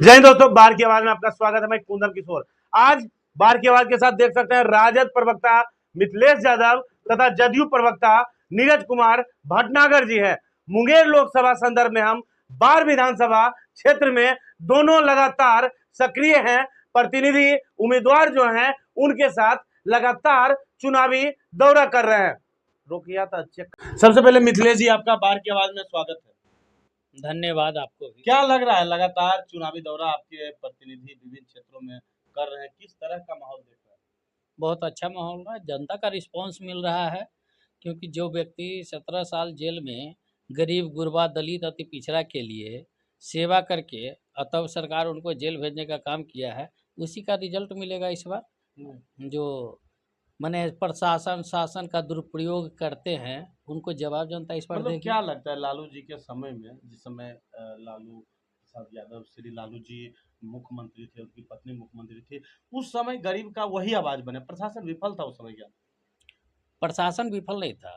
जय हिंद दोस्तों, बार की आवाज में आपका स्वागत है। मैं कुंदन किशोर। आज बार की आवाज के साथ देख सकते हैं राजद प्रवक्ता मिथिलेश यादव तथा जदयू प्रवक्ता नीरज कुमार भटनागर जी है। मुंगेर लोकसभा संदर्भ में हम बार विधानसभा क्षेत्र में दोनों लगातार सक्रिय हैं। प्रतिनिधि उम्मीदवार जो हैं उनके साथ लगातार चुनावी दौरा कर रहे हैं। रोकिया था चेक। सबसे पहले मिथिलेश जी, आपका बार की आवाज में स्वागत है। धन्यवाद आपको भी। क्या लग रहा है, लगातार चुनावी दौरा आपके प्रतिनिधि विभिन्न क्षेत्रों में कर रहे हैं, किस तरह का माहौल देख रहे हैं? बहुत अच्छा माहौल है, जनता का रिस्पांस मिल रहा है, क्योंकि जो व्यक्ति 17 साल जेल में गरीब गुरबा दलित अति पिछड़ा के लिए सेवा करके तब सरकार उनको जेल भेजने का काम किया है, उसी का रिजल्ट मिलेगा इस बार। जो माने प्रशासन शासन का दुरुपयोग करते हैं उनको जवाब जनता इस पर मतलब देगी। क्या लगता है लालू जी के समय में, जिस समय लालू प्रसाद यादव श्री लालू जी मुख्यमंत्री थे, उनकी पत्नी मुख्यमंत्री थी, उस समय गरीब का वही आवाज बने, प्रशासन विफल था उस समय? क्या प्रशासन विफल नहीं था।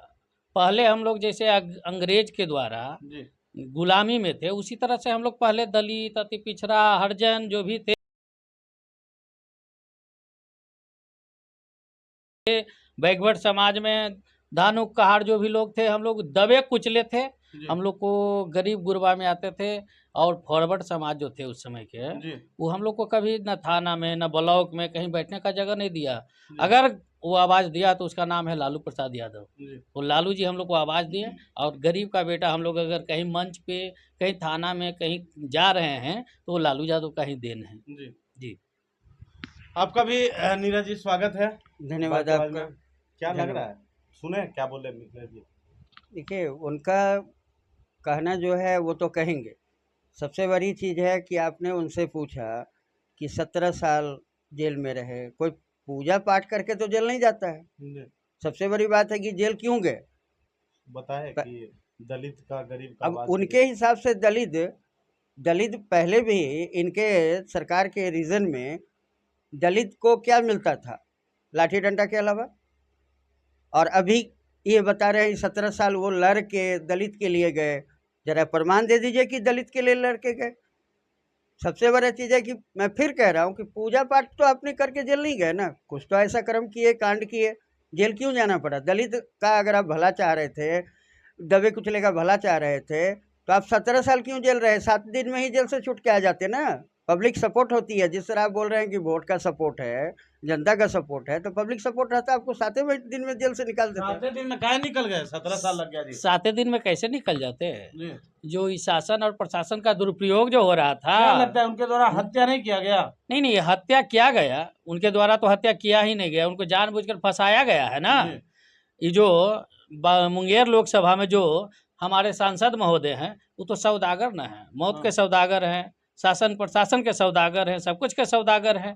पहले हम लोग जैसे अंग्रेज के द्वारा जी गुलामी में थे, उसी तरह से हम लोग पहले दलित अति पिछड़ा हरिजन जो भी थे, बैकवर्ड समाज में धानु कहार जो भी लोग थे, हम लोग दबे कुचले थे। हम लोग को गरीब गुरबा में आते थे, और फॉरवर्ड समाज जो थे उस समय के, वो हम लोग को कभी न थाना में न ब्लॉक में कहीं बैठने का जगह नहीं दिया। अगर वो आवाज़ दिया तो उसका नाम है लालू प्रसाद यादव। वो लालू जी हम लोग को आवाज़ दिए, और गरीब का बेटा हम लोग अगर कहीं मंच पे, कहीं थाना में, कहीं जा रहे हैं तो वो लालू यादव का ही देन है। जी आपका भी नीरज जी स्वागत है। धन्यवाद आपका। क्या लग रहा है, सुने क्या बोले मिथिलेश जी? देखिए, उनका कहना जो है वो तो कहेंगे। सबसे बड़ी चीज़ है कि आपने उनसे पूछा कि 17 साल जेल में रहे, कोई पूजा पाठ करके तो जेल नहीं जाता है। सबसे बड़ी बात है कि जेल क्यों गए, बताए कि दलित का गरीब का अब आवाज उनके हिसाब से दलित पहले भी इनके सरकार के रीजन में दलित को क्या मिलता था, लाठी डंडा के अलावा। और अभी ये बता रहे हैं 17 साल वो लड़ के दलित के लिए गए। जरा प्रमाण दे दीजिए कि दलित के लिए लड़ के गए। सबसे बड़ा चीज़ है कि मैं फिर कह रहा हूँ कि पूजा पाठ तो आपने करके जेल नहीं गए ना, कुछ तो ऐसा कर्म किए, कांड किए, जेल क्यों जाना पड़ा? दलित का अगर आप भला चाह रहे थे, दबे कुचले का भला चाह रहे थे, तो आप 17 साल क्यों जेल रहे? 7 दिन में ही जेल से छूट के आ जाते ना। पब्लिक सपोर्ट होती है, जिस तरह आप बोल रहे हैं कि वोट का सपोर्ट है, जनता का सपोर्ट है, तो पब्लिक सपोर्ट रहता है, आपको 7 दिन में जेल से निकाल देते हैं। 7 दिन में काहे निकल गए? 17 साल लग गया जी। 7 दिन में कैसे निकल जाते हैं? जो इस शासन और प्रशासन का दुरुपयोग जो हो रहा था, क्या लगता है उनके द्वारा हत्या नहीं किया गया? नहीं, हत्या किया गया। उनके द्वारा तो हत्या किया ही नहीं गया, उनको जानबूझकर फंसाया गया है ना। ये जो मुंगेर लोकसभा में जो हमारे सांसद महोदय हैं, वो तो सौदागर न है, मौत के सौदागर हैं, शासन प्रशासन के सौदागर हैं, सब कुछ के सौदागर हैं।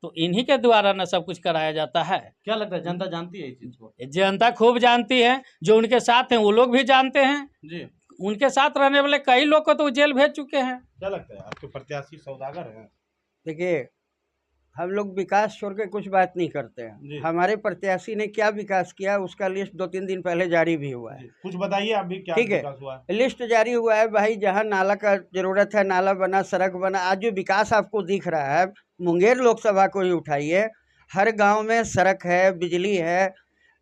तो इन्हीं के द्वारा न सब कुछ कराया जाता है। क्या लगता है जनता जानती है इस चीज को? जनता खूब जानती है, जो उनके साथ हैं वो लोग भी जानते हैं जी। उनके साथ रहने वाले कई लोग को तो जेल भेज चुके हैं। क्या लगता है आपके प्रत्याशी सौदागर हैं? देखिए, हम लोग विकास छोड़ के कुछ बात नहीं करते हैं। हमारे प्रत्याशी ने क्या विकास किया उसका लिस्ट 2-3 दिन पहले जारी भी हुआ है। कुछ बताइए अभी क्या विकास हुआ है? लिस्ट जारी हुआ है भाई, जहां नाला का जरूरत है नाला बना, सड़क बना। आज जो विकास आपको दिख रहा है, मुंगेर लोकसभा को ही उठाइए, हर गांव में सड़क है, बिजली है,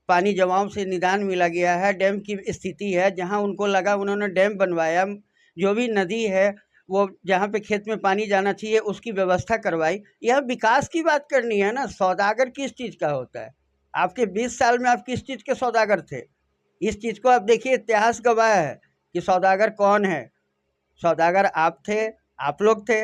पानी जमाव से निदान मिला गया है, डैम की स्थिति है, जहाँ उनको लगा उन्होंने डैम बनवाया। जो भी नदी है वो जहाँ पे खेत में पानी जाना चाहिए उसकी व्यवस्था करवाई। यह विकास की बात करनी है ना। सौदागर किस चीज़ का होता है? आपके 20 साल में आप किस चीज़ के सौदागर थे? इस चीज़ को आप देखिए, इतिहास गवाह है कि सौदागर कौन है। सौदागर आप थे, आप लोग थे।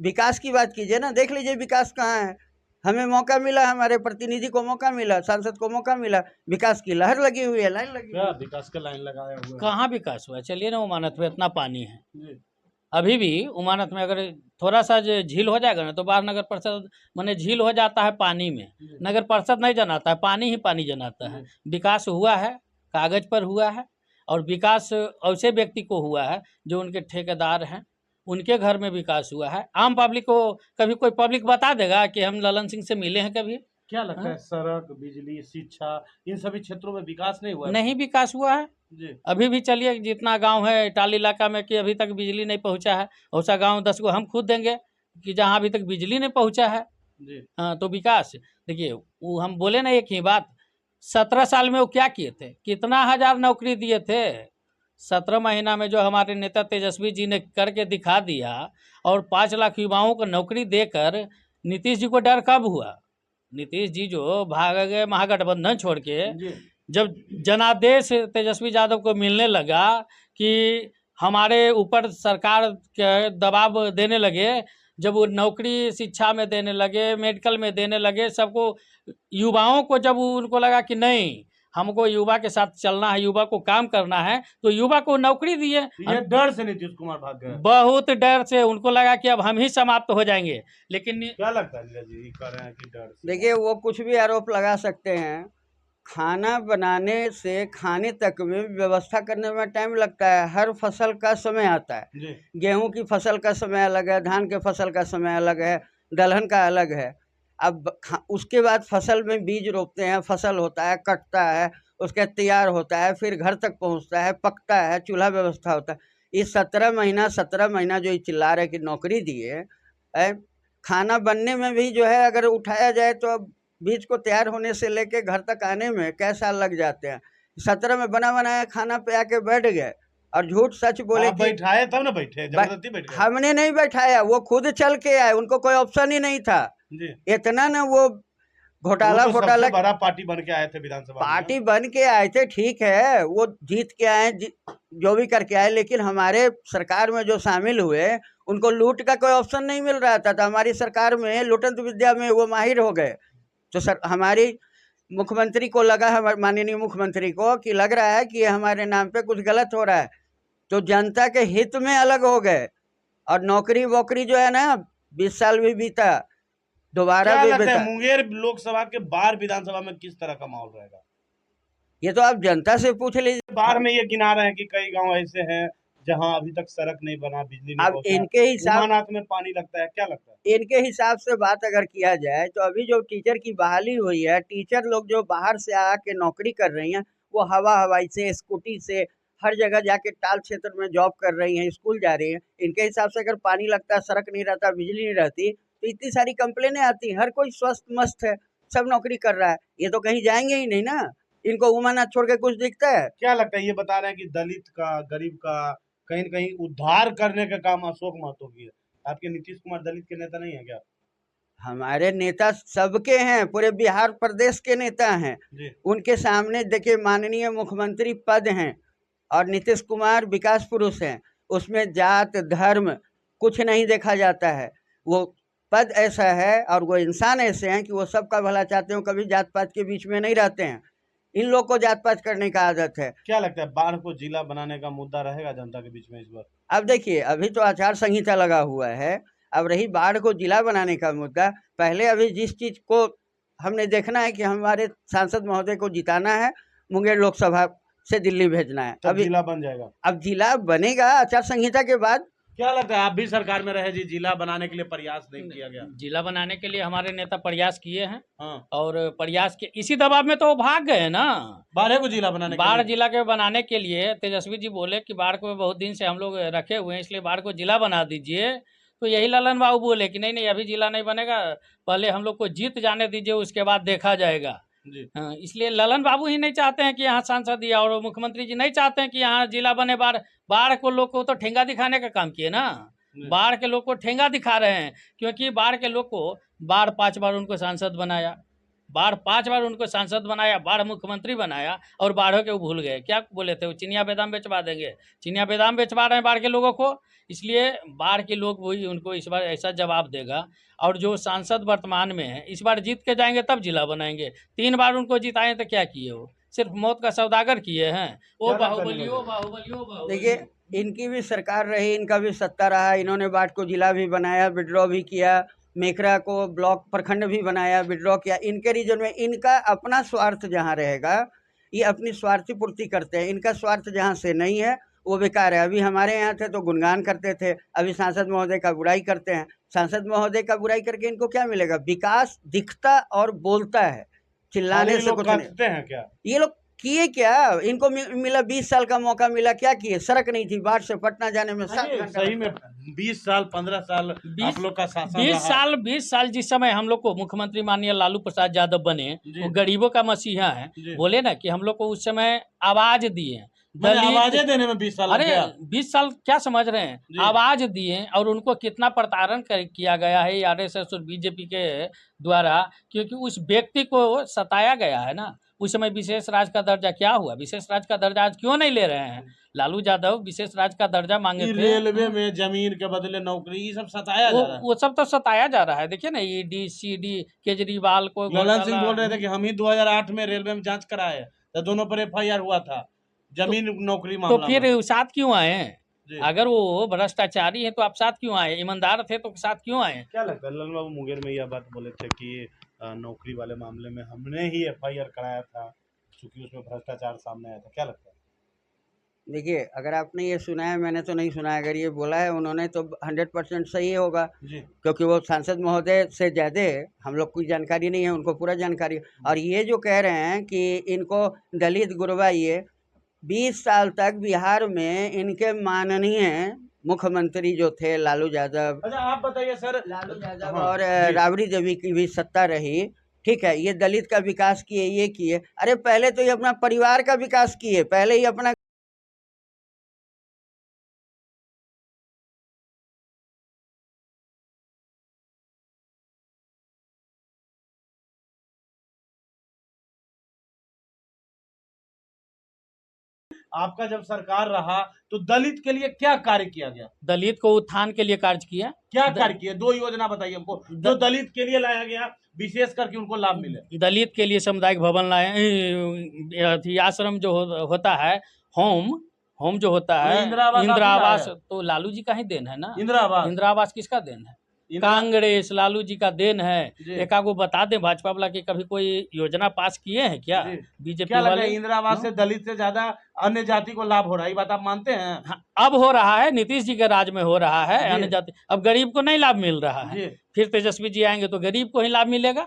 विकास की बात कीजिए ना, देख लीजिए विकास कहाँ है। हमें मौका मिला, हमारे प्रतिनिधि को मौका मिला, सांसद को मौका मिला, विकास की लहर लगी हुई है, लाइन लगी हुई है। विकास का लाइन लगाया हुआ है। कहाँ विकास हुआ? चलिए ना, उमानत में इतना पानी है, अभी भी उमानत में अगर थोड़ा सा झील हो जाएगा ना तो बाहर नगर परिषद माने झील हो जाता है पानी में। नगर परिषद नहीं जनाता है, पानी ही पानी जनाता है। विकास हुआ है, कागज पर हुआ है, और विकास ऐसे व्यक्ति को हुआ है जो उनके ठेकेदार हैं, उनके घर में विकास हुआ है। आम पब्लिक को कभी कोई पब्लिक बता देगा कि हम ललन सिंह से मिले हैं कभी? क्या लगता है सड़क, बिजली, शिक्षा, इन सभी क्षेत्रों में विकास नहीं हुआ? नहीं विकास हुआ है जी। अभी भी चलिए, जितना गांव है इटाली इलाका में कि अभी तक बिजली नहीं पहुंचा है, वैसा गांव 10 गो हम खुद देंगे कि जहाँ अभी तक बिजली नहीं पहुँचा है। जी हाँ, तो विकास देखिए, वो हम बोले ना एक ही बात, 17 साल में वो क्या किए थे, कितना हजार नौकरी दिए थे। 17 महीना में जो हमारे नेता तेजस्वी जी ने करके दिखा दिया, और 5 लाख युवाओं को नौकरी देकर नीतीश जी को डर कब हुआ? नीतीश जी जो भाग गए महागठबंधन छोड़ के, जी जब जनादेश तेजस्वी यादव को मिलने लगा कि हमारे ऊपर सरकार के दबाव देने लगे, जब वो नौकरी शिक्षा में देने लगे, मेडिकल में देने लगे, सबको युवाओं को जब उनको लगा कि नहीं, हमको युवा के साथ चलना है, युवा को काम करना है, तो युवा को नौकरी दिए। ये डर से नीतीश कुमार भाग गए। बहुत डर से, उनको लगा कि अब हम ही समाप्त हो जाएंगे, लेकिन क्या लगता है नीरज जी कह रहे हैं कि डर से? देखिए, वो कुछ भी आरोप लगा सकते हैं, खाना बनाने से खाने तक में व्यवस्था करने में टाइम लगता है। हर फसल का समय आता है। जी गेहूं की फसल का समय अलग है, धान के फसल का समय अलग है, दलहन का अलग है। अब उसके बाद फसल में बीज रोपते हैं, फसल होता है, कटता है, उसके तैयार होता है, फिर घर तक पहुंचता है, पकता है, चूल्हा व्यवस्था होता है। ये 17 महीना जो ये चिल्ला रहे कि नौकरी दिए है, खाना बनने में भी जो है अगर उठाया जाए तो अब बीज को तैयार होने से लेके घर तक आने में कई साल लग जाते हैं। 17 में बना बनाया खाना पे आके बैठ गए और झूठ सच बोले आप कि बैठाए तब ना बैठे, जबरदस्ती बैठ गए। हमने नहीं बैठाया, वो खुद चल के आए, उनको कोई ऑप्शन ही नहीं था। जी इतना ना वो घोटाला वो तो घोटाला सबसे बड़ा पार्टी बन के आए थे विधानसभा में। पार्टी बन के आए थे, ठीक है, वो जीत के आए, जो भी करके आए, लेकिन हमारे सरकार में जो शामिल हुए उनको लूट का कोई ऑप्शन नहीं मिल रहा था। तो हमारी सरकार में लुटंत विद्या में वो माहिर हो गए। तो सर हमारी मुख्यमंत्री को लगा, हमारे माननीय मुख्यमंत्री को, कि लग रहा है कि हमारे नाम पे कुछ गलत हो रहा है, तो जनता के हित में अलग हो गए। और नौकरी वोकरी जो है ना, 20 साल भी बीता, दोबारा क्या भी लगता है बीता। मुंगेर लोकसभा के बाहर विधानसभा में किस तरह का माहौल रहेगा? ये तो आप जनता से पूछ लीजिए। बाहर में ये गिना रहे हैं कि कई गांव ऐसे हैं जहां अभी तक सड़क नहीं बना, बिजली नहीं अब पहुंचा, इनके हिसाब उमानाथ में पानी लगता है, क्या लगता है? इनके हिसाब से बात अगर किया जाए तो अभी जो टीचर की बहाली हुई है, टीचर लोग जो बाहर से आके नौकरी कर रही हैं, वो हवाई से, स्कूटी से, हर जगह जाके टाल क्षेत्र में जॉब कर रही हैं, स्कूल जा रही हैं। इनके हिसाब से अगर पानी लगता, सड़क नहीं रहता, बिजली नहीं रहती, तो इतनी सारी कंप्लेनें आती। हर कोई स्वस्थ मस्त है, सब नौकरी कर रहा है, ये तो कहीं जाएंगे ही नहीं ना। इनको उमानाथ छोड़ के कुछ दिखता है? क्या लगता है, ये बता रहे हैं कि दलित का, गरीब का कहीं न कहीं उद्धार करने का काम अशोक महतो की है। आपके नीतीश कुमार दलित के नेता नहीं है क्या? हमारे नेता सबके हैं, पूरे बिहार प्रदेश के नेता हैं। जी उनके सामने देखिए, माननीय मुख्यमंत्री पद हैं और नीतीश कुमार विकास पुरुष हैं, उसमें जात धर्म कुछ नहीं देखा जाता है। वो पद ऐसा है और वो इंसान ऐसे हैं कि वो सबका भला चाहते हो, कभी जात पात के बीच में नहीं रहते हैं। इन लोग को जात पात करने का आदत है। क्या लगता है बाढ़ को जिला बनाने का मुद्दा रहेगा जनता के बीच में इस बार? अब देखिए, अभी तो आचार संहिता लगा हुआ है। अब रही बाढ़ को जिला बनाने का मुद्दा, पहले अभी जिस चीज को हमने देखना है कि हमारे सांसद महोदय को जिताना है, मुंगेर लोकसभा से दिल्ली भेजना है। तब अभी जिला बन जाएगा। अब जिला बनेगा आचार संहिता के बाद। क्या लगता है आप भी सरकार में रहे जी, जिला बनाने के लिए प्रयास नहीं किया गया? जिला बनाने के लिए हमारे नेता प्रयास किए हैं, हाँ, और प्रयास के इसी दबाव में तो वो भाग गए ना। बारह को जिला बनाने के बाढ़ लिए। जिला के बनाने के लिए तेजस्वी जी बोले कि बाढ़ को बहुत दिन से हम लोग रखे हुए हैं, इसलिए बाढ़ को जिला बना दीजिए। तो यही ललन बाबू बोले कि नहीं नहीं, अभी जिला नहीं बनेगा, पहले हम लोग को जीत जाने दीजिए, उसके बाद देखा जाएगा। जी हाँ, इसलिए ललन बाबू ही नहीं चाहते हैं कि यहाँ सांसद दिया, और मुख्यमंत्री जी नहीं चाहते हैं कि यहाँ जिला बने। बाढ़ को लोग को तो ठेंगा दिखाने का काम किए ना, जी। बाढ़ के लोग को ठेंगा दिखा रहे हैं, क्योंकि बाढ़ के लोग को बाढ़ 5 बार उनको सांसद बनाया, बाढ़ 5 बार उनको सांसद बनाया, बाढ़ मुख्यमंत्री बनाया, और बाढ़ों के वो भूल गए। क्या बोले थे वो, चिनिया बेदाम बेचवा देंगे, चिनिया बेदाम बेचवा रहे हैं बाढ़ के लोगों को। इसलिए बाढ़ के लोग वही उनको इस बार ऐसा जवाब देगा। और जो सांसद वर्तमान में है, इस बार जीत के जाएंगे तब जिला बनाएंगे। 3 बार उनको जिताए तो क्या किए, वो सिर्फ मौत का सौदागर किए हैं। ओ क्या बाहुबली, ओ बाहुबली, ओ बाहुबली। देखिए, इनकी भी सरकार रही, इनका भी सत्ता रहा, इन्होंने बाढ़ को जिला भी बनाया, विड्रॉ भी किया, मेकरा को ब्लॉक प्रखंड भी बनाया, विड्रॉ किया। इनके रीजन में इनका अपना स्वार्थ जहाँ रहेगा, ये अपनी स्वार्थी पूर्ति करते हैं। इनका स्वार्थ जहाँ से नहीं है वो बेकार है। अभी हमारे यहाँ थे तो गुणगान करते थे, अभी सांसद महोदय का बुराई करते हैं। सांसद महोदय का बुराई करके इनको क्या मिलेगा? विकास दिखता और बोलता है, चिल्लाने से कुछ नहीं। करते हैं क्या? ये लोग किए क्या? इनको मिला 20 साल का मौका मिला, क्या किए? सड़क नहीं थी, बाढ़ से पटना जाने में 7 घंटा सही में 20 साल 15 साल आप लोग का शासन रहा। 20 साल जिस समय हम लोग को मुख्यमंत्री माननीय लालू प्रसाद यादव बने, वो गरीबों का मसीहा है। बोले ना कि हम लोग को उस समय आवाज दिए, आवाजें देने में 20 साल लग अरे गया। 20 साल क्या समझ रहे हैं, आवाज दिए। और उनको कितना प्रताड़न किया गया है आरएसएस और बीजेपी के द्वारा, क्योंकि उस व्यक्ति को सताया गया है ना। उस समय विशेष राज्य का दर्जा क्या हुआ? विशेष राज्य का दर्जा आज क्यों नहीं ले रहे हैं? लालू यादव विशेष राज्य का दर्जा मांगे थे। रेलवे में जमीन के बदले नौकरी, ये सब सताया जा रहा है। वो सब तो सताया जा रहा है। देखिए ना, ईडी सीडी केजरीवाल को, ललन सिंह बोल रहे थे कि हम ही 2008 में रेलवे में जांच कराए तो दोनों पर एफआईआर हुआ था जमीन नौकरी मामला। तो फिर साथ क्यों आए हैं? अगर वो भ्रष्टाचारी है तो आप साथ क्यों आए? ईमानदार थे तो साथ क्यों आए? क्या लगता है ललन बाबू मुंगेर में यह बात बोले थे कि नौकरी वाले मामले में हमने ही एफआईआर कराया था क्योंकि उसमें भ्रष्टाचार सामने आया था, क्या लगता है? देखिए, अगर आपने ये सुना है, मैंने तो नहीं सुना है। अगर ये बोला है उन्होंने तो 100% सही होगा, क्योंकि वो सांसद महोदय से ज़्यादा हम लोग को जानकारी नहीं है, उनको पूरा जानकारी। और ये जो कह रहे हैं कि इनको दलित गुरबा, ये 20 साल तक बिहार में इनके माननीय मुख्यमंत्री जो थे लालू यादव, अच्छा आप बताइए सर। लालू यादव और राबड़ी देवी की भी सत्ता रही, ठीक है। ये दलित का विकास किए, ये किए। अरे पहले तो ये अपना परिवार का विकास किए, पहले ही अपना आपका जब सरकार रहा तो दलित के लिए क्या कार्य किया गया? दलित को उत्थान के लिए कार्य किया। क्या कार्य किया? 2 योजना बताइए हमको जो दलित के लिए लाया गया, विशेष करके उनको लाभ मिले। दलित के लिए सामुदायिक भवन लाए, आश्रम जो होता है, होम जो होता है, इंदिरा आवास तो लालू जी का ही देन है ना। इंदिरा आवास किसका देन है? कांग्रेस लालू जी का देन है। एका को बता दें भाजपा वाला कि कभी कोई योजना पास किए हैं क्या बीजेपी वाले? इंदिरा आवास से दलित से ज्यादा अन्य जाति को लाभ हो रहा है, ये बात आप मानते हैं? हाँ, अब हो रहा है, नीतीश जी के राज में हो रहा है अन्य जाति। अब गरीब को नहीं लाभ मिल रहा है, फिर तेजस्वी जी आएंगे तो गरीब को ही लाभ मिलेगा।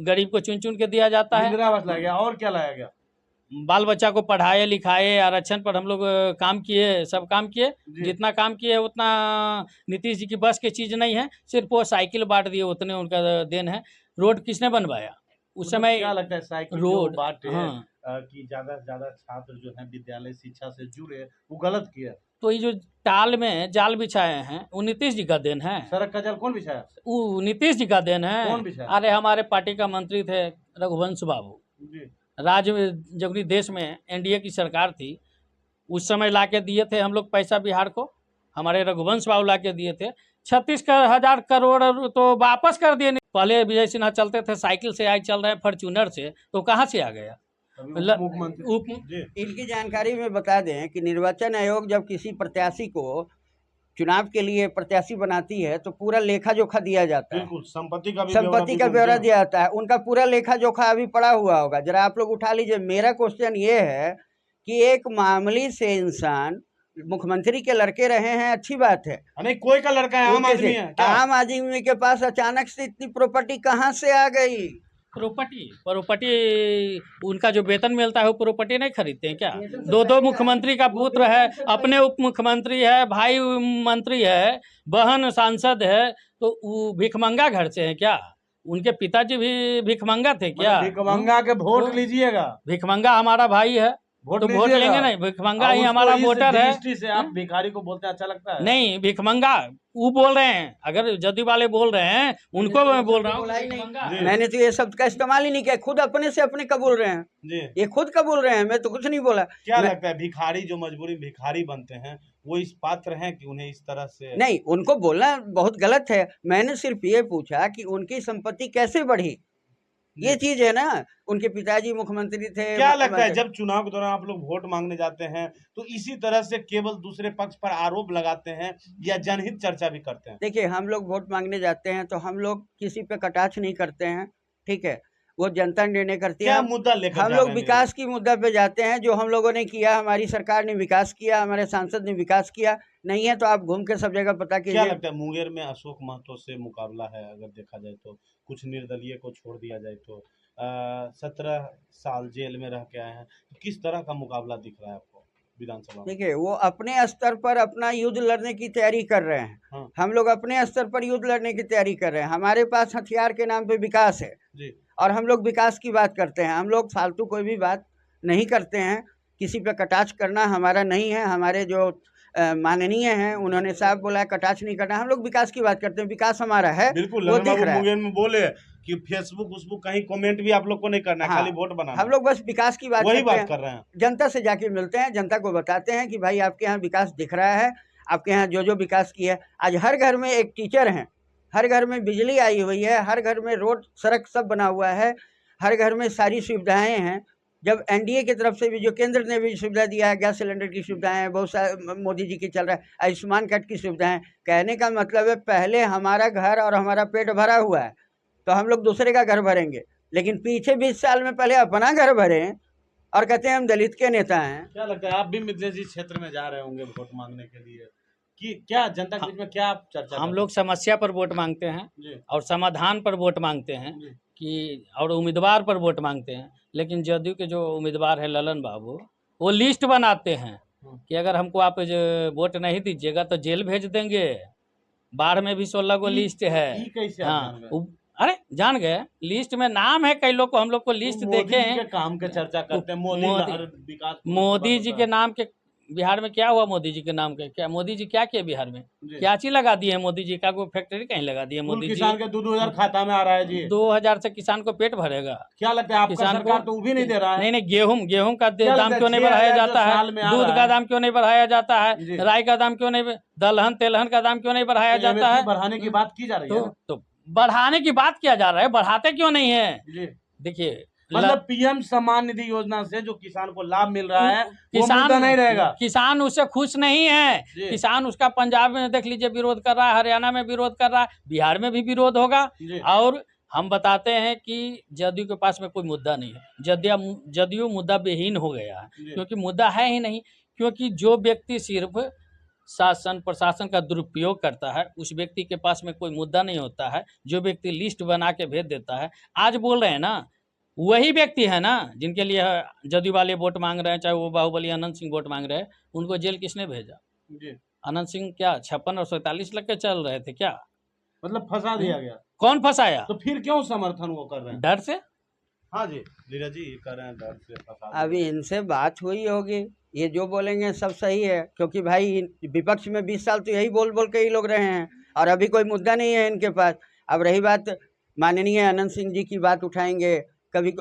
गरीब को चुन चुन के दिया जाता है। इंदिरा आवास लाया गया, और क्या लाया गया? बाल बच्चा को पढ़ाए लिखाए, आरक्षण पर हम लोग काम किए, सब काम किए। जितना काम किए उतना नीतीश जी की बस की चीज नहीं है। सिर्फ वो साइकिल बांट दिए, उतने उनका देन है। रोड किसने बनवाया उस समय? क्या लगता है साइकिल रोड बांटे कि ज्यादा से ज्यादा छात्र जो है विद्यालय शिक्षा से जुड़े, वो गलत किया? तो ये जो टाल में जाल बिछाए हैं वो नीतीश जी का देन है। सड़क का जाल कौन बिछाया? वो नीतीश जी का देन है। कौन बिछाया? अरे हमारे पार्टी का मंत्री थे रघुवंश बाबू, राज्य में जब देश में एनडीए की सरकार थी उस समय लाके दिए थे हम लोग पैसा बिहार को। हमारे रघुवंश बाबू लाके दिए थे। 36,000 करोड़ तो वापस कर दिए। पहले विजय सिन्हा चलते थे साइकिल से, आज चल रहे हैं फॉर्च्यूनर से, तो कहाँ से आ गया? इनकी जानकारी में बता दें कि निर्वाचन आयोग जब किसी प्रत्याशी को चुनाव के लिए प्रत्याशी बनाती है तो पूरा लेखा जोखा दिया जाता है। संपत्ति का ब्यौरा दिया जाता है। उनका पूरा लेखा जोखा अभी पड़ा हुआ होगा, जरा आप लोग उठा लीजिए। मेरा क्वेश्चन ये है कि एक मामूली से इंसान मुख्यमंत्री के लड़के रहे हैं, अच्छी बात है। नहीं, कोई का लड़का है, आम आदमी है। आम आदमी के पास अचानक से इतनी प्रॉपर्टी कहाँ से आ गई? प्रॉपर्टी उनका जो वेतन मिलता है वो प्रॉपर्टी नहीं खरीदते हैं क्या? दो मुख्यमंत्री का पुत्र है, अपने उप मुख्यमंत्री है, भाई मंत्री है, बहन सांसद है, तो वो भिखमंगा घर से है क्या? उनके पिताजी भी भिखमंगा थे क्या? भिखमंगा के वोट लीजिएगा। भिखमंगा हमारा भाई है तो वोट लेंगे नहीं? भिखमंगा ही हमारा वोटर है। से आप भिखारी को बोलते अच्छा लगता है? नहीं, भिखमंगा वो बोल रहे हैं, अगर जदयू वाले बोल रहे हैं उनको मैं बोल रहा हूँ। मैंने तो ये शब्द का इस्तेमाल ही नहीं किया, खुद अपने से अपने कबूल रहे हैं जी। ये खुद कबूल रहे हैं, मैं तो कुछ नहीं बोला। क्या लगता है भिखारी जो मजबूरी भिखारी बनते हैं वो इस पात्र हैं कि उन्हें इस तरह से? नहीं, उनको बोलना बहुत गलत है। मैंने सिर्फ ये पूछा कि उनकी संपत्ति कैसे बढ़ी, ये चीज है ना। उनके पिताजी मुख्यमंत्री थे। क्या लगता है जब चुनाव के दौरान आप लोग वोट मांगने जाते हैं तो इसी तरह से केवल दूसरे पक्ष पर आरोप लगाते हैं या जनहित चर्चा भी करते हैं? देखिए, हम लोग वोट मांगने जाते हैं तो हम लोग किसी पे कटाक्ष नहीं करते हैं, ठीक है। वो जनता निर्णय करती है। मुद्दा लेकर हम लोग विकास की मुद्दा पे जाते हैं, जो हम लोगों ने किया, हमारी सरकार ने विकास किया, हमारे सांसद ने विकास किया। नहीं है तो आप घूम के सब जगह पता कीजिए। क्या लगता है मुंगेर में अशोक महतो से मुकाबला है? अगर देखा जाए तो कुछ निर्दलीय को छोड़ दिया जाए तो 17 साल जेल में रह के आए हैं, तो किस तरह का मुकाबला दिख रहा है आपको विधानसभा में? देखिए, वो अपने स्तर पर अपना युद्ध लड़ने की तैयारी कर रहे हैं। हाँ। हम लोग अपने स्तर पर युद्ध लड़ने की तैयारी कर रहे हैं। हमारे पास हथियार के नाम पे विकास है जी और हम लोग विकास की बात करते हैं। हम लोग फालतू कोई भी बात नहीं करते हैं। किसी पे कटाक्ष करना हमारा नहीं है। हमारे जो माननीय हैं, उन्होंने साहब बोला है कटाक्ष नहीं करना। हम लोग विकास की बात करते हैं। विकास हमारा है, बिल्कुल। वो ललन दिख बाबू रहा है। मुंगेर में बोले कि फेसबुक उसबुक कहीं कमेंट भी आप लोग को नहीं करना है, हाँ, खाली वोट बनाना हम लोग बस विकास की बात वही करते बात हैं। कर रहे हैं। जनता से जाके मिलते हैं, जनता को बताते हैं कि भाई आपके यहाँ विकास दिख रहा है, आपके यहाँ जो जो विकास किया है। आज हर घर में एक टीचर हैं, हर घर में बिजली आई हुई है, हर घर में रोड सड़क सब बना हुआ है, हर घर में सारी सुविधाएं हैं। जब एनडीए की तरफ से भी, जो केंद्र ने भी सुविधा दिया है, गैस सिलेंडर की सुविधाएं हैं, बहुत सारे मोदी जी की चल रहा है, आयुष्मान कार्ड की सुविधाएं। कहने का मतलब है पहले हमारा घर और हमारा पेट भरा हुआ है तो हम लोग दूसरे का घर भरेंगे, लेकिन पीछे 20 साल में पहले अपना घर भरें और कहते हैं हम दलित के नेता हैं। क्या लगता है, आप भी मिथिलेश जी क्षेत्र में जा रहे होंगे वोट मांगने के लिए, कि क्या जनता के बीच में क्या आप चर्चा हम कर लोग समस्या पर वोट मांगते हैं जी और समाधान पर वोट मांगते हैं जी कि, और उम्मीदवार पर वोट मांगते हैं। लेकिन जदयू के जो उम्मीदवार है ललन बाबू, वो लिस्ट बनाते हैं कि अगर हमको आप वोट नहीं दीजिएगा तो जेल भेज देंगे। बाढ़ में भी 16 गो लिस्ट है। ई कैसे आप हाँ, जान गए? अरे जान गए, लिस्ट में नाम है कई लोग को, हम लोग को लिस्ट मोदी देखे जी के हैं। काम के चर्चा करते हैं, मोदी लहर विकास मोदी जी के नाम के बिहार में क्या हुआ? मोदी जी के नाम के क्या, मोदी जी क्या किए बिहार में? जी। क्या चीज लगा दिए हैं मोदी जी? का कोई फैक्ट्री कहीं लगा दिए कुल मोदी जी? किसान के 2-2 हजार खाता में आ रहा है जी। 2000 से किसान को पेट भरेगा? क्या लगता है आपका किसान सरकार को तो वो भी नहीं दे रहा है? नहीं, गेहूं का क्या दाम लगता है क्यों नहीं 6,000 बढ़ाया जो जाता साल में है? आ दूध रहा का है? दाम क्यों नहीं बढ़ाया जाता जी। है? राई का दाम क्यों नहीं, दलहन तेलहन का दाम क्यों नहीं बढ़ाया तो जाता है? MSP बढ़ाने की बात की जा रही है ना? तो बढ़ाने की बात किया जा रहा है, बढ़ाते क्यों नहीं है? जी। देखिए, मतलब पीएम सम्मान निधि योजना से जो किसान को लाभ मिल रहा है वो मुद्दा नहीं रहेगा। किसान उससे खुश नहीं है। जी। किसान उसका पंजाब में देख लीजिए विरोध कर रहा है, हरियाणा में विरोध कर रहा है, बिहार में भी विरोध होगा। जी। और हम बताते हैं कि जदयू के पास में कोई मुद्दा नहीं है। जदयू मुद्दा विहीन हो गया है, जी। क्योंकि मुद्दा है ही नहीं। क्योंकि जो व्यक्ति सिर्फ शासन प्रशासन का दुरुपयोग करता है, उस व्यक्ति के पास में कोई मुद्दा नहीं होता है। जो व्यक्ति लिस्ट बना के भेज देता है, आज बोल रहे हैं ना, वही व्यक्ति है ना जिनके लिए जदयू वाले वोट मांग रहे हैं, चाहे वो बाहुबली अनंत सिंह वोट मांग रहे हैं। उनको जेल किसने भेजा? जी। अनंत सिंह क्या 56 और 47 लग के चल रहे थे क्या? मतलब फंसा दिया गया। कौन फंसाया? तो फिर क्यों समर्थन वो कर रहे हैं? डर से। हाँ जी, नीरज जी कर रहे हैं डर से फंसा। अभी इनसे बात हुई होगी, ये जो बोलेंगे सब सही है, क्योंकि भाई विपक्ष में 20 साल तो यही बोल बोल के ही लोग रहे हैं और अभी कोई मुद्दा नहीं है इनके पास। अब रही बात माननीय अनंत सिंह जी की बात उठाएंगे कभी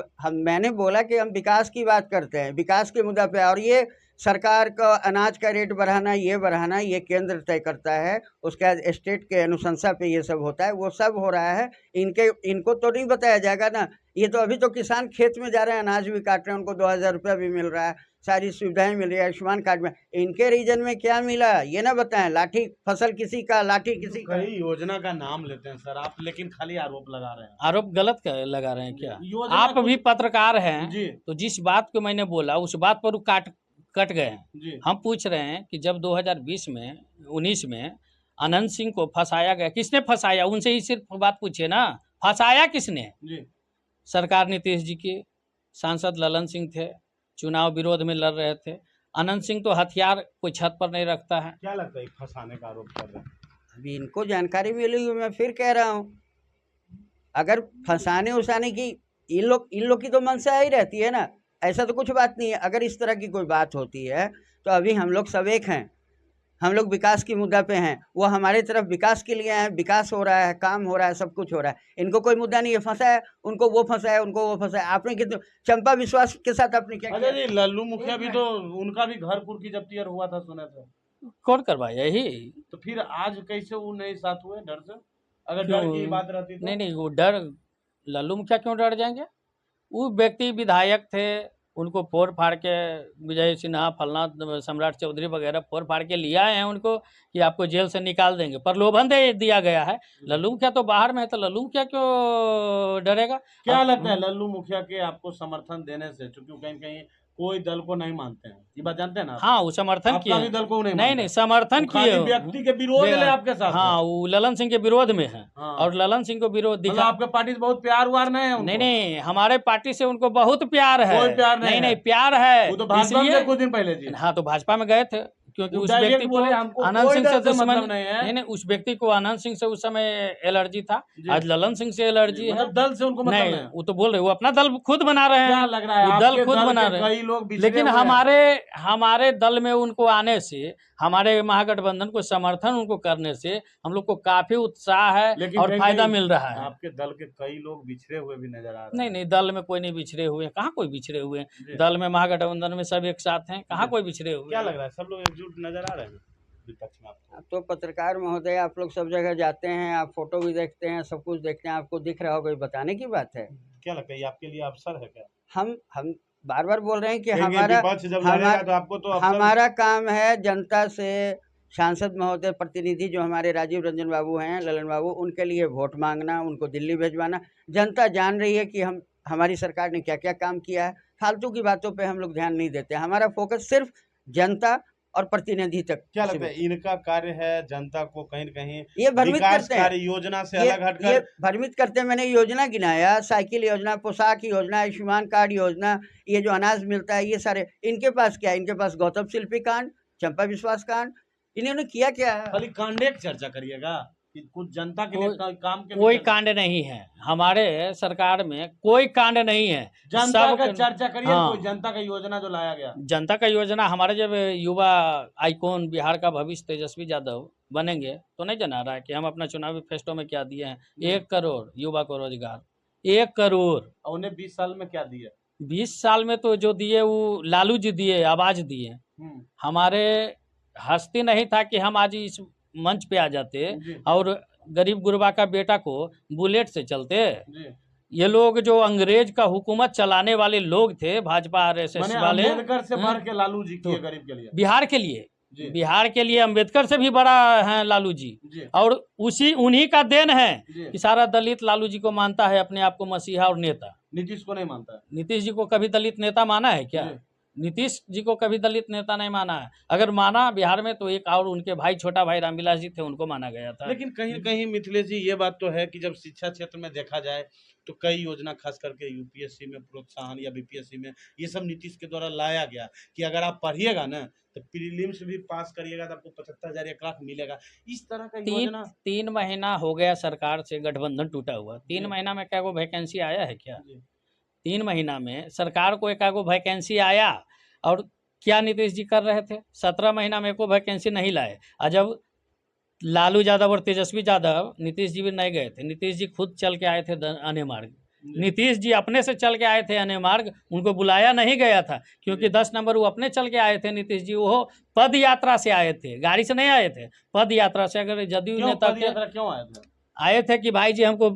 मैंने बोला कि हम विकास की बात करते हैं, विकास के मुद्दा पे। और ये सरकार का अनाज का रेट बढ़ाना, ये केंद्र तय करता है, उसके बाद स्टेट के अनुशंसा पे ये सब होता है, वो सब हो रहा है। इनको तो नहीं बताया जाएगा ना। ये तो अभी तो किसान खेत में जा रहे हैं, अनाज भी काट रहे हैं, उनको 2000 रुपया भी मिल रहा है, सारी सुविधाएं मिल रही है आयुष्मान कार्ड में। इनके रीजन में क्या मिला ये ना बताएं। लाठी फसल किसी का, लाठी किसी का। कई योजना का नाम लेते हैं सर आप, लेकिन खाली आरोप लगा रहे हैं। आरोप गलत लगा रहे हैं क्या? योजना आप कुछ- भी पत्रकार हैं जी तो जिस बात को मैंने बोला उस बात पर वो कट गए हैं। जी हम पूछ रहे हैं कि जब 2020 में 19 में अनंत सिंह को फंसाया गया, किसने फंसाया? उनसे ही सिर्फ बात पूछिए ना, फंसाया किसने? जी। सरकार नीतीश जी की, सांसद ललन सिंह थे, चुनाव विरोध में लड़ रहे थे। अनंत सिंह तो हथियार कोई छत पर नहीं रखता है। क्या लगता है फंसाने का आरोप कर रहे हैं? अभी इनको जानकारी मिली हुई, मैं फिर कह रहा हूँ, अगर फंसाने उसाने की इन लोग की तो मंशा ही रहती है ना, ऐसा तो कुछ बात नहीं है। अगर इस तरह की कोई बात होती है तो अभी हम लोग सब एक हैं, हम लोग विकास की मुद्दा पे हैं, वो हमारे तरफ विकास के लिए हैं, विकास हो रहा है, काम हो रहा है, सब कुछ हो रहा है। इनको कोई मुद्दा नहीं है, फंसा है उनको वो फंसा है, उनको वो फंसा है। आपने कितने चंपा विश्वास के साथ आपने क्या अच्छा किया? जी, लल्लू मुखिया भी तो, उनका भी घर कुर्की जब्ती हुआ था सुने थे, कौन करवाया? यही तो फिर आज कैसे वो नहीं साथ हुए डर से? अगर क्यों? डर की बात रहती तो? नहीं, वो डर, लल्लू मुखिया क्यों डर जाएंगे? वो व्यक्ति विधायक थे, उनको फोड़ फाड़ के विजय सिन्हा, फलना, सम्राट चौधरी वगैरह फोड़ फाड़ के लिया है उनको कि आपको जेल से निकाल देंगे, प्रलोभन दे दिया गया है। लल्लू मुखिया तो बाहर में है, तो लल्लू मुखिया क्यों डरेगा? क्या लगता है लल्लू मुखिया के आपको समर्थन देने से, चूंकि कहीं कहीं कोई दल को नहीं मानते हैं, ये बात जानते हैं ना आप? हाँ वो समर्थन आपका किए भी दल को नहीं नहीं मानते नहीं हैं। समर्थन वो खाली किए व्यक्ति के विरोध वे- ले आपके साथ हाँ है। वो ललन सिंह के विरोध में है हाँ। और ललन सिंह को विरोध मतलब दिखा आपके पार्टी से बहुत प्यार उआर नहीं है उनको? नहीं नहीं हमारे पार्टी से उनको बहुत प्यार है कोई प्यार नहीं नहीं है। नहीं प्यार है वो तो भाजपा में इसलिए थे कुछ दिन पहले जी। हाँ तो भाजपा में गए थे क्योंकि वो उस डायरेक्ट व्यक्ति को बोले हमको आनंद कोई सिंह से दल से दुश्मन मतलब नहीं है। नहीं नहीं उस व्यक्ति को आनंद सिंह से उस समय एलर्जी था जी। आज ललन सिंह से एलर्जी है मतलब दल से उनको मतलब नहीं नहीं है। वो तो बोल रहे वो अपना दल खुद बना रहे क्या हैं लग रहा है वो आपके दल खुद बना के रहे हैं कई लोग बिछड़े लेकिन हुए हैं। हमारे दल में उनको आने से हमारे महागठबंधन को समर्थन उनको करने से हम लोग को काफी उत्साह है लेकिन और कहीं- फायदा कहीं मिल रहा है आपके दल के कई लोग बिछड़े हुए भी नजर आ रहे नहीं हैं। नहीं दल में कोई नहीं बिछड़े हुए हैं कहाँ कोई बिछड़े हुए हैं जी। दल में महागठबंधन में सब एक साथ हैं कहाँ जी। कोई बिछड़े हुए क्या हैं लग रहा है सब लोग एकजुट नजर आ रहे हैं विपक्ष में आपको? अब तो पत्रकार महोदय आप लोग सब जगह जाते हैं, आप फोटो भी देखते हैं, सब कुछ देखते हैं, आपको दिख रहा होगा, ये बताने की बात है। क्या लगता है ये आपके लिए अवसर है क्या? हम बार बार बोल रहे हैं कि कहेंगे हमारा विपक्ष जब लड़ेगा तो आपको तो अवसर हमारा काम है जनता से सांसद महोदय प्रतिनिधि जो हमारे राजीव रंजन बाबू हैं, ललन बाबू, उनके लिए वोट मांगना, उनको दिल्ली भेजवाना। जनता जान रही है कि हमारी सरकार ने क्या क्या काम किया है। फालतू की बातों पे हम लोग ध्यान नहीं देते। हमारा फोकस सिर्फ जनता और प्रतिनिधि तक। क्या लगता है इनका कार्य है जनता को कहीं न कहीं ये भ्रमित विकास करते हैं, कार्य योजना से ये अलग हटकर ये भ्रमित करते हैं। मैंने योजना गिनाया, साइकिल योजना, पोशाक योजना, आयुष्मान कार्ड योजना, ये जो अनाज मिलता है, ये सारे इनके पास क्या है? इनके पास गौतम शिल्पी कांड, चंपा विश्वास कांड, इन्होंने किया क्या है? खाली कांडे की चर्चा करिएगा कि कुछ जनता के लिए काम के कोई भी कांड नहीं है हमारे सरकार में कोई कांड नहीं है जनता सब का चर्चा करिए। हाँ। कोई जनता का योजना जो लाया गया जनता का योजना हमारे जब युवा आइकॉन बिहार का भविष्य तेजस्वी यादव बनेंगे तो नहीं जना रहा है कि हम अपना चुनावी फेस्टो में क्या दिए हैं 1 करोड़ युवा को रोजगार 1 करोड़ और उन्हें 20 साल में क्या दिया? 20 साल में तो जो दिए वो लालू जी दिए आवाज दिए हमारे हस्ती नहीं था कि हम आज इस मंच पे आ जाते जी। और गरीब गुरबा का बेटा को बुलेट से चलते जी। ये लोग जो अंग्रेज का हुकूमत चलाने वाले लोग थे भाजपा आरएसएस माने वाले अम्बेडकर से बढ़ के लालू जी किए तो गरीब के लिए। बिहार के लिए जी। बिहार के लिए अंबेडकर से भी बड़ा है लालू जी जी। और उन्हीं का देन है जी। कि सारा दलित लालू जी को मानता है अपने आप को मसीहा और नेता। नीतीश को नहीं मानता है। नीतीश जी को कभी दलित नेता माना है क्या? जी। नीतीश जी को कभी दलित नेता नहीं माना है। अगर माना बिहार में तो एक और उनके भाई छोटा भाई रामविलास जी थे उनको माना गया था। लेकिन कहीं न कहीं मिथिलेश जी ये बात तो है कि जब शिक्षा क्षेत्र में देखा जाए तो कई योजना खास करके यूपीएससी में प्रोत्साहन या बीपीएससी में ये सब नीतीश के द्वारा लाया गया कि अगर आप पढ़िएगा ना तो प्रीलिम्स भी पास करिएगा तो आपको 75,000 1 लाख मिलेगा। इस तरह का योजना 3 महीना हो गया सरकार से गठबंधन टूटा हुआ। 3 जी। महीना में क्या वो वैकेंसी आया है क्या? जी। 3 महीना में सरकार को एकागो वैकेंसी आया और क्या नीतीश जी कर रहे थे? 17 महीना में एको वैकेंसी नहीं लाए। और जब लालू यादव और तेजस्वी यादव नीतीश जी भी नहीं गए थे, नीतीश जी खुद चल के आए थे अने मार्ग। नीतीश जी अपने से चल के आए थे अने मार्ग, उनको बुलाया नहीं गया था क्योंकि 10 नंबर वो अपने चल के आए थे। नीतीश जी वो पद यात्रा से आए थे, गाड़ी से नहीं आए थे, पद यात्रा से। अगर जदयू क्यों नेता पदयात्रा क्यों आया था? आए थे कि भाई जी हमको